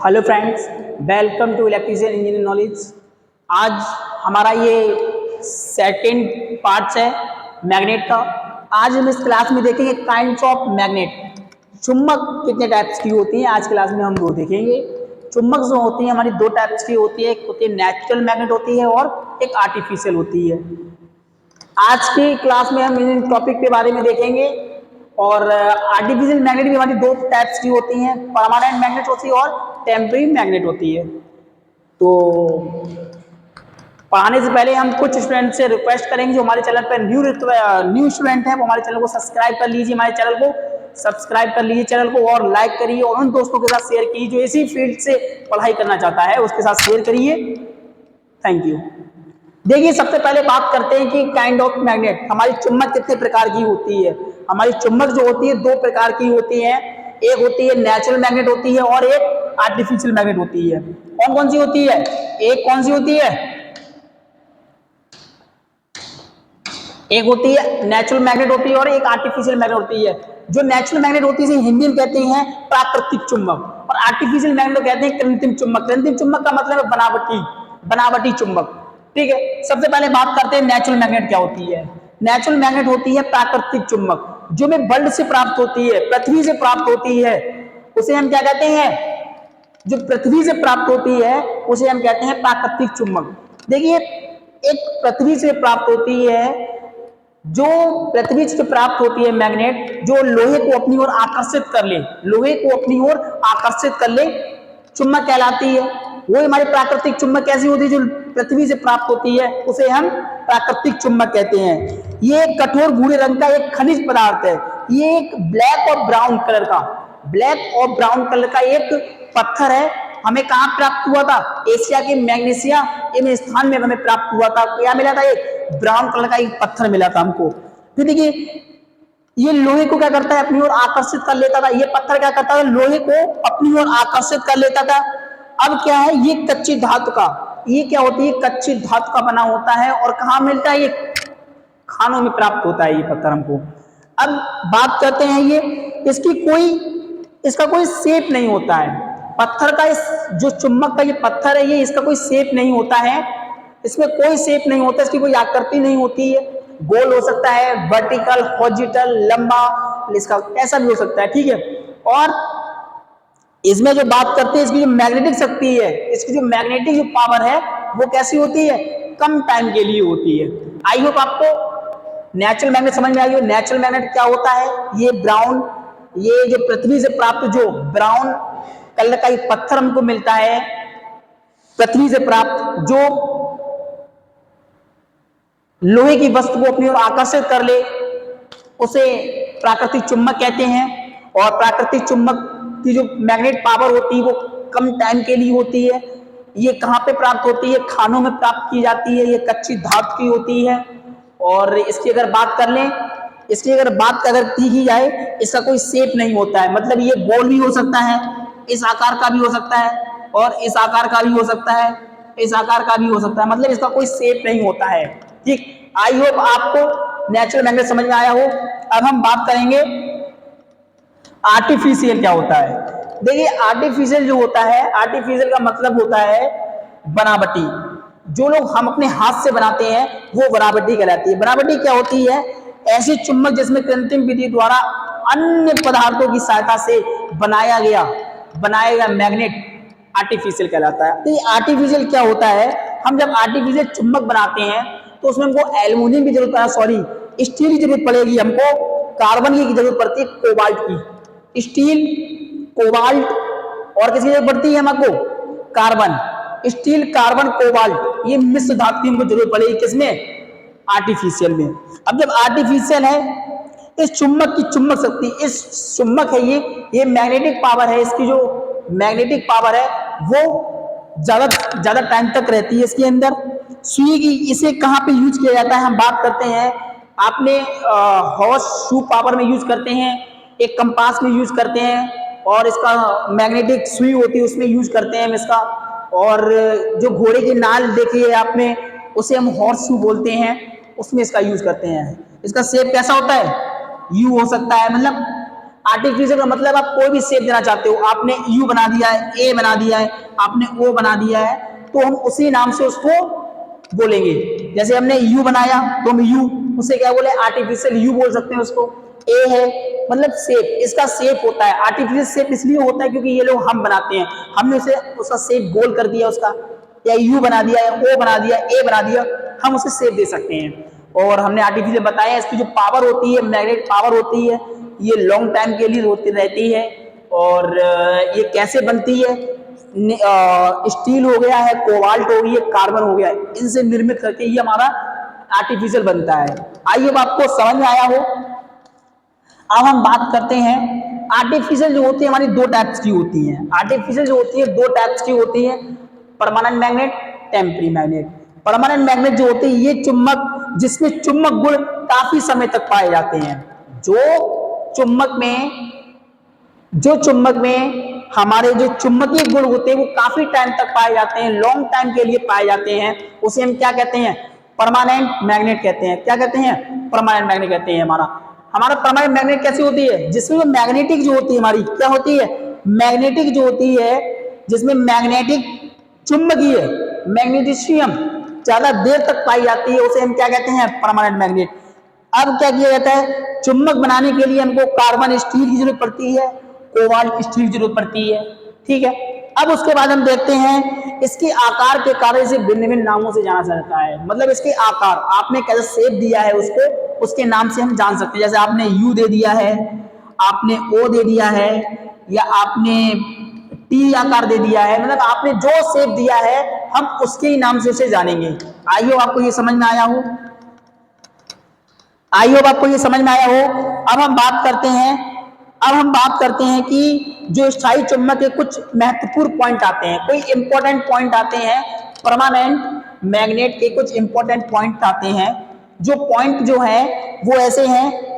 Hello friends, welcome to electrician engineering knowledge. आज हमारा ये सेकंड पार्ट है मैग्नेट का। आज हम इस क्लास में देखेंगे काइंड्स ऑफ मैग्नेट। चुम्बक कितने टाइप्स की होती हैं, आज क्लास में हम वो देखेंगे। चुम्बक जो होती है हमारी दो टाइप्स की होती है, एक होती है नेचुरल मैग्नेट होती है और एक आर्टिफिशियल होती है। आज की क्लास में हम इन टॉपिक के बारे में देखेंगे। और आर्टिफिशियल मैग्नेट भी हमारी दो टाइप्स की होती हैं, परमानेंट मैग्नेट होती है और टेम्परेरी मैग्नेट होती है। तो पढ़ाने से पहले हम कुछ स्टूडेंट से रिक्वेस्ट करेंगे जो हमारे चैनल पर न्यू स्टूडेंट हैं, वो हमारे चैनल को सब्सक्राइब कर लीजिए। हमारे चैनल को सब्सक्राइब कर लीजिए चैनल को, और लाइक करिए और उन दोस्तों के साथ शेयर कीजिए जो इसी फील्ड से पढ़ाई करना चाहता है, उसके साथ शेयर करिए। Thank you. देखिए, सबसे पहले बात करते हैं कि काइंड ऑफ मैग्नेट, हमारी चुम्बक कितने प्रकार की होती है। हमारी चुम्बक जो होती है दो प्रकार की होती है, एक होती है नेचुरल मैग्नेट होती है और एक आर्टिफिशियल मैग्नेट होती है। कौन कौन सी होती है? एक कौन सी होती है? एक होती है नेचुरल मैग्नेट होती है और एक आर्टिफिशियल मैग्नेट होती है। जो नेचुरल मैग्नेट होती है हिंदी में कहते हैं प्राकृतिक चुंबक, और आर्टिफिशियल मैग्नेट कहते हैं कृत्रिम चुंबक। कृत्रिम चुंबक का मतलब है बनावटी चुंबक। ठीक है, सबसे पहले बात करते हैं नेचुरल मैग्नेट क्या होती है। नेचुरल मैग्नेट होती है प्राकृतिक चुंबक, जो हमें बल्ब से प्राप्त होती है, पृथ्वी से प्राप्त होती है, उसे हम क्या कहते हैं? जो पृथ्वी से प्राप्त होती है उसे हम कहते हैं प्राकृतिक चुंबक। देखिए, एक पृथ्वी से प्राप्त होती है, जो पृथ्वी से प्राप्त होती है मैग्नेट, जो लोहे को अपनी ओर आकर्षित कर ले, लोहे को अपनी ओर आकर्षित कर ले, चुंबक कहलाती है। वो हमारी प्राकृतिक चुंबक कैसी होती है? जो पृथ्वी से प्राप्त होती है उसे हम प्राकृतिक चुंबक कहते हैं। ये एक कठोर भूरे रंग का एक खनिज पदार्थ है। ये एक ब्लैक और ब्राउन कलर का एक पत्थर है। हमें कहाँ प्राप्त हुआ था? एशिया के मैग्नीशिया इन स्थान में हमें प्राप्त हुआ था। क्या मिला था? एक ब्राउन कलर का एक पत्थर मिला था हमको। फिर देखिए, ये लोहे को क्या करता है? अपनी ओर आकर्षित कर लेता था। ये पत्थर क्या करता था? लोहे को अपनी ओर आकर्षित कर लेता था। अब क्या है? ये कच्ची धातु का, ये क्या होती है? कच्ची धातु का बना होता है। और कहाँ मिलता है? ये खानों में प्राप्त होता है ये पत्थर हमको। अब बात करते हैं, ये इसका कोई शेप नहीं होता है। पत्थर का जो चुंबक का ये पत्थर है, ये इसका कोई शेप नहीं होता है। इसमें कोई शेप नहीं होता, इसकी कोई आकृति नहीं होती है। गोल हो सकता है, वर्टिकल, हॉरिजॉन्टल, लंबा, इसका ऐसा भी हो सकता है। ठीक है, और इसमें जो बात करते हैं, इसकी जो मैग्नेटिक शक्ति है, इसकी जो मैग्नेटिक जो पावर है, वो कैसी होती है? कम टाइम के लिए होती है। आई होप आपको नेचुरल मैग्नेट समझ में आई हो। नेचुरल मैग्नेट क्या होता है? ये जो पृथ्वी से प्राप्त जो ब्राउन कलर का एक पत्थर हमको मिलता है, पृथ्वी से प्राप्त, जो लोहे की वस्तु को अपनी ओर आकर्षित कर ले, उसे प्राकृतिक चुंबक कहते हैं। और प्राकृतिक चुंबक की जो मैग्नेट पावर होती है वो कम टाइम के लिए होती है। ये कहाँ पे प्राप्त होती है? खानों में प्राप्त की जाती है। ये कच्ची धातु की होती है। और इसकी अगर बात कर लें, अगर की जाए, इसका कोई शेप नहीं होता है। मतलब ये गोल भी हो सकता है, इस आकार का भी हो सकता है, और इस आकार का भी हो सकता है, इस आकार का भी हो सकता है। मतलब इसका कोई शेप नहीं होता है। ठीक, आई होप आपको नेचुरल मैग्नेट समझ में आया हो। अब हम बात करेंगे आर्टिफिशियल क्या होता है। देखिए, आर्टिफिशियल जो होता है, आर्टिफिशियल का मतलब होता है बनावटी। जो लोग हम अपने हाथ से बनाते हैं वो बनावटी कहलाती है। बनावटी क्या होती है? ऐसी चुंबक जिसमें कृत्रिम विधि द्वारा अन्य पदार्थों की सहायता से बनाया गया मैग्नेट आर्टिफिशियल कहलाता है। तो ये आर्टिफिशियल क्या होता है? हम जब आर्टिफिशियल चुंबक बनाते हैं तो उसमें हमको एल्युमिनियम की जरूरत स्टील की जरूरत पड़ेगी, हमको कार्बन की जरूरत पड़ती है, कोबाल्ट की। स्टील, कोबाल्ट, और किसकी जरूरत पड़ती है हमको? कार्बन। स्टील, कार्बन, कोबाल्ट, ये मिश्र धातु की हमको जरूरत पड़ेगी। किसमें? आर्टिफिशियल में। अब जब आर्टिफिशियल है, इस चुंबक की चुंबक शक्ति, इस चुंबक है ये मैग्नेटिक पावर है, इसकी जो मैग्नेटिक पावर है वो ज्यादा टाइम तक रहती है इसके अंदर। सुई की, इसे कहाँ पे यूज किया जाता है? हम बात करते हैं, आपने हॉर्स शू पावर में यूज करते हैं, एक कंपास में यूज करते हैं, और इसका मैग्नेटिक सुई होती है उसमें यूज करते हैं हम इसका। और जो घोड़े की नाल देखी है आपने, उसे हम हॉर्स शू बोलते हैं, उसमें इसका यूज करते हैं। इसका शेप कैसा होता है? यू हो सकता है, मतलब आर्टिफिशियल का मतलब आप कोई भी शेप देना चाहते हो, आपने यू बना दिया है, ए बना दिया है, आपने ओ बना दिया है, तो हम उसी नाम से उसको बोलेंगे। जैसे हमने यू बनाया तो हम यू, उसे क्या बोले, आर्टिफिशियल यू बोल सकते हैं उसको। ए है मतलब शेप, इसका शेप होता है आर्टिफिशियल शेप, इसलिए होता है क्योंकि ये लोग हम बनाते हैं, हमने उसे उसका शेप गोल कर दिया उसका, या यू बना दिया, या ओ बना दिया, ए बना दिया, हम उसे शेप दे सकते हैं। और हमने आर्टिफिशियल बताया इसकी जो पावर होती है, मैग्नेट पावर होती है, ये लॉन्ग टाइम के लिए होती रहती है। और ये कैसे बनती है, स्टील हो गया है, कोबाल्ट हो गई है, कार्बन हो गया है, इनसे निर्मित करके ये हमारा आर्टिफिशियल बनता है। आइए अब आपको समझ में आया हो। अब हम बात करते हैं आर्टिफिशियल जो होती है हमारी दो टाइप्स की होती हैं। आर्टिफिशियल जो होती है दो टाइप्स की होती है, permanent magnet, temporary magnet. Permanent magnet जो होती है ये चुंबक, जिसमें चुंबक गुण काफी समय तक पाए जाते हैं। जो चुंबक में हमारे जो चुंबकीय गुण होते हैं वो काफी टाइम तक पाए जाते हैं, लॉन्ग टाइम के लिए पाए जाते हैं, उसे हम क्या कहते हैं, परमानेंट मैग्नेट कहते हैं। क्या कहते हैं, परमानेंट मैग्नेट कहते हैं। हमारा परमानेंट मैग्नेट कैसी होती है, जिसमें जो मैग्नेटिक जो होती है हमारी क्या होती है, मैग्नेटिक जो होती है, जिसमें मैग्नेटिक चुंबकीय मैग्नेटिशियम ज्यादा देर तक पाई जाती है, उसे हम क्या कहते हैं, परमानेंट मैग्नेट। अब क्या किया जाता है, चुंबक बनाने के लिए हमको कार्बन स्टील की जरूरत पड़ती है, कोबाल्ट स्टील की जरूरत पड़ती है, ठीक है। अब उसके बाद हम देखते हैं इसके आकार के कारण इसे भिन्न भिन्न नामों से जाना जाता है। मतलब इसके आकार, आपने कैसे शेप दिया है उसको, उसके नाम से हम जान सकते हैं। जैसे आपने यू दे दिया है, आपने ओ दे दिया है, या आपने टी आकार दे दिया है, मतलब आपने जो शेप दिया है हम उसके ही नाम से उसे जानेंगे। आइए आपको ये समझ में आया हो, आई होप आपको ये समझ में आया हो। अब हम बात करते हैं कि जो स्थायी चुंबक के कुछ महत्वपूर्ण पॉइंट आते हैं, कोई इंपॉर्टेंट पॉइंट आते हैं, परमानेंट मैग्नेट के कुछ इंपॉर्टेंट पॉइंट आते हैं। जो पॉइंट जो है वो ऐसे हैं,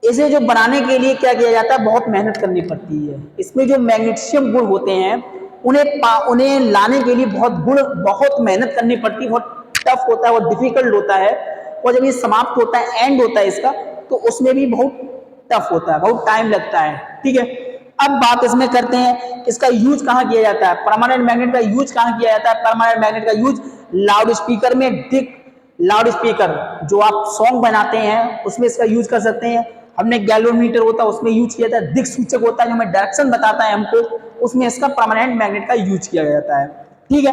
इसे जो बनाने के लिए क्या किया जाता है, बहुत मेहनत करनी पड़ती है। इसमें जो मैग्नीशियम गुण होते हैं उन्हें लाने के लिए बहुत मेहनत करनी पड़ती है, बहुत टफ होता है, बहुत डिफिकल्ट होता है। और जब ये समाप्त होता है, एंड होता है इसका, तो उसमें भी बहुत टफ होता है, बहुत टाइम लगता है, ठीक है। अब बात इसमें करते हैं इसका यूज कहाँ किया जाता है, परमानेंट मैग्नेट का यूज कहाँ किया जाता है। परमानेंट मैग्नेट का यूज लाउड स्पीकर में, लाउड स्पीकर जो आप सॉन्ग बनाते हैं उसमें इसका यूज कर सकते हैं। हमने गैल्वेनोमीटर होता है उसमें यूज किया जाता है, दिक् सूचक होता है जो हमें डायरेक्शन बताता है हमको, उसमें इसका परमानेंट मैग्नेट का यूज किया जाता है, ठीक है।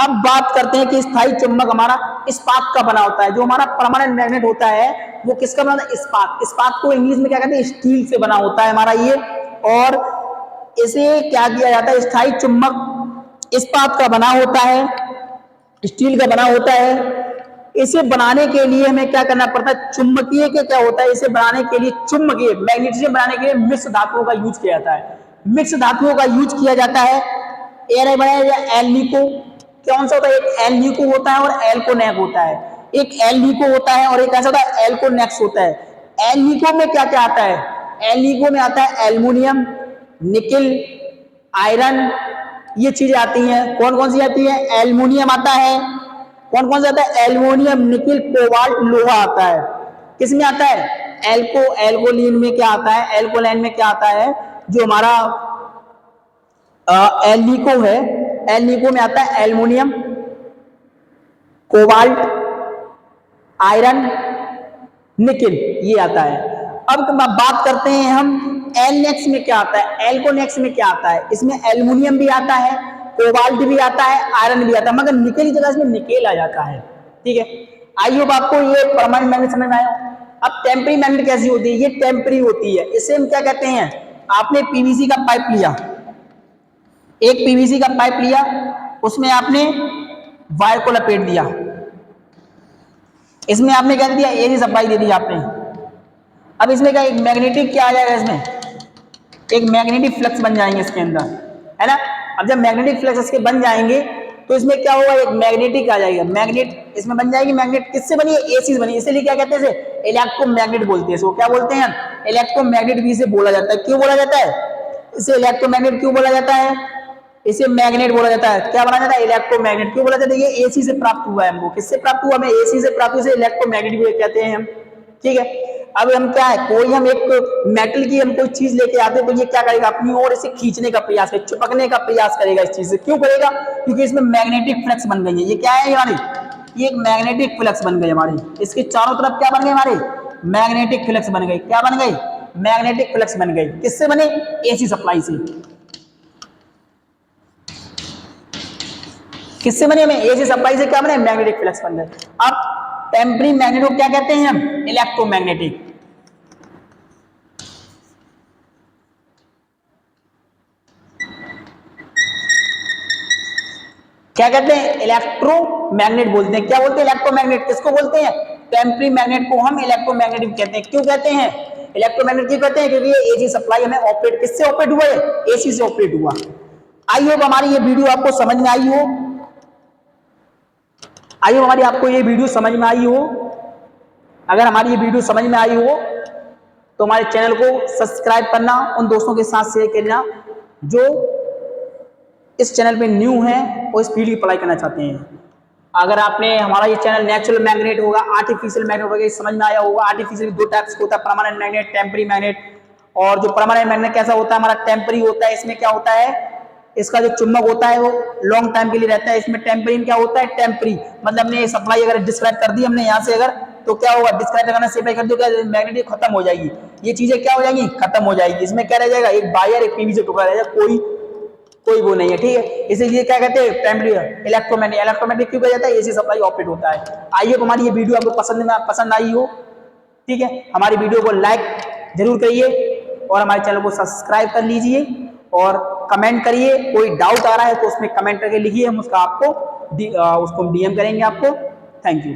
अब बात करते हैं कि स्थायी चुंबक हमारा इस्पात का बना होता है। जो हमारा परमानेंट मैग्नेट होता है वो किसका बना होता है, इस्पात। इस्पात को इंग्लिश में क्या कहते हैं, स्टील से बना होता है हमारा ये। और इसे क्या किया जाता है, स्थायी चुंबक इस्पात का बना होता है, स्टील का बना होता है। इसे बनाने के लिए हमें क्या करना पड़ता है, चुंबकीय के क्या होता है, इसे बनाने के लिए चुंबकीय मैग्नेटिज्म बनाने के लिए मिक्स धातुओं का यूज किया जाता है। मिक्स धातुओं का यूज किया जाता है। एल बनाया जाए, एल निको कौन सा होता है, एक एल निको होता है और एल कोनेक होता है। एक एल निको होता है और एक ऐसा होता है एल कोनेक्स होता है। एल निको में क्या क्या आता है, एल निको में आता है एल्युमिनियम, निकल, आयरन, ये चीजें आती हैं। कौन कौन सी आती है, एल्युमिनियम आता है, कौन कौन सा आता है, एल्युमिनियम, निकल, कोबाल्ट, लोहा आता है। किसमें आता है, एल्कोलिन में क्या आता है, एल्कोलाइन में क्या आता है, जो हमारा एल्निको है, एल्निको में आता है एल्युमिनियम, कोबाल्ट, आयरन, निकल, ये आता है। अब बात करते हैं हम एलनेक्स में क्या आता है, एल्कोनेक्स में क्या आता है। इसमें एल्युमिनियम भी आता है, कोबाल्ट भी आता है, आयरन भी आता है, मगर निकल की जगह इसमें निकेल आ जाता है, ठीक है। आई होप आपको ये परमानेंट मैग्नेट समझ में आया। अब टेम्पररी मैग्नेट कैसी होती है, ये टेम्पररी होती है। इसे हम क्या कहते हैं, आपने पीवीसी का पाइप लिया, एक पीवीसी का पाइप लिया, उसमें आपने वायर को लपेट दिया, इसमें आपने क्या दिया, एसी सप्लाई दे दी आपने। अब इसमें क्या, एक मैग्नेटिक क्या आ जाएगा, इसमें एक मैग्नेटिक फ्लक्स बन जाएंगे इसके अंदर, है ना। अब जब मैग्नेटिक फ्लक्स इसके बन जाएंगे तो इसमें क्या होगा, एक मैग्नेटिक आ जाएगा, मैग्नेट इसमें बन जाएगी। मैग्नेट किससे बनी है, एसी से बनी, इसीलिए क्या कहते हैं इसे इलेक्ट्रोमैग्नेट बोलते हैं। इसको क्या बोलते हैं, इलेक्ट्रोमैग्नेट भी इसे बोला जाता है। क्यों बोला जाता है इसे इलेक्ट्रोमैग्नेट, क्यों बोला जाता है इसे मैग्नेट बोला जाता है। क्या बोला जाता है, इलेक्ट्रोमैग्नेट क्यों बोला जाता है, ये एसी से प्राप्त हुआ है हमको। किससे प्राप्त हुआ, हमें एसी से प्राप्त हुआ, इसे इलेक्ट्रोमैग्नेट भी कहते हैं हम, ठीक है। अब हम क्या है, कोई हम एक मेटल की हम कोई चीज लेके आते हैं तो ये क्या करेगा, अपनी ओर इसे खींचने का प्रयास करेगा, चिपकने का प्रयास करेगा इस चीज से। क्यों करेगा, क्योंकि इसमें मैग्नेटिक फ्लक्स बन गई है। ये क्या है हमारी, ये एक मैग्नेटिक फ्लक्स बन गई हमारी, इसके चारों तरफ क्या बन गए हमारे, मैग्नेटिक फ्लक्स बन गई। क्या बन गई, मैग्नेटिक फ्लक्स बन गई। किससे बने, एसी सप्लाई से। किससे बने, हमें एसी सप्लाई से क्या बने, मैग्नेटिक फ्लक्स बन गए। अब टेम्परी मैग्नेट को क्या कहते हैं हम, इलेक्ट्रोमैग्नेटिक। क्या कहते हैं, इलेक्ट्रोमैग्नेट बोलते हैं। क्या बोलते हैं, इलेक्ट्रोमैग्नेट। किसको बोलते हैं, टेम्परी मैग्नेट को हम इलेक्ट्रोमैग्नेटिक कहते हैं। क्यों कहते हैं इलेक्ट्रोमैग्नेट, क्यों कहते हैं, क्योंकि ये एसी सप्लाई हमें ऑपरेट किससे ऑपरेट हुआ है, एसी से ऑपरेट हुआ। आई होप हमारी ये वीडियो आपको समझ में आई हो, आई होप हमारी आपको ये वीडियो समझ में आई हो। अगर हमारी ये वीडियो समझ में आई हो तो हमारे चैनल को सब्सक्राइब करना, उन दोस्तों के साथ शेयर करना जो इस चैनल पे न्यू हैं और इस फील्ड की पढ़ाई करना चाहते हैं। अगर आपने हमारा ये चैनल नेचुरल मैग्नेट होगा, आर्टिफिशियल मैग्नेट होगा, ये समझ में आया होगा। आर्टिफिशियल दो टाइप्स का होता है, परमानेंट मैग्नेट, टेम्परी मैग्नेट। और जो परमानेंट मैग्नेट कैसा होता है, हमारा टेम्परी होता है। इसमें क्या होता है, इसका जो चुंबक होता है वो लॉन्ग टाइम के लिए रहता है। इसमें टेम्परी क्या होता है, टेम्परी मतलब हमने सप्लाई अगर डिस्क्राइब कर दी हमने यहाँ से, अगर तो क्या होगा, डिस्क्राइब करना से कर दो, क्या मैग्नेटिक खत्म हो जाएगी, ये चीजें क्या हो जाएंगी, खत्म हो जाएगी। इसमें क्या रह जाएगा, एक वायर, एक पीवीसी टुकड़ा रह जाएगा, कोई वो नहीं है, ठीक है। इसलिए क्या कहते हैं, टेम्परी इलेक्ट्रोमैग्नेट। इलेक्ट्रोमैग्नेट क्यों कहा जाता है, एसी सप्लाई ऑपरेट होता है। आइए हमारी ये वीडियो आपको पसंद आई हो, ठीक है। हमारी वीडियो को लाइक जरूर करिए और हमारे चैनल को सब्सक्राइब कर लीजिए और कमेंट करिए। कोई डाउट आ रहा है तो उसमें कमेंट करके लिखिए, हम उसका आपको उसको डीएम करेंगे आपको। Thank you.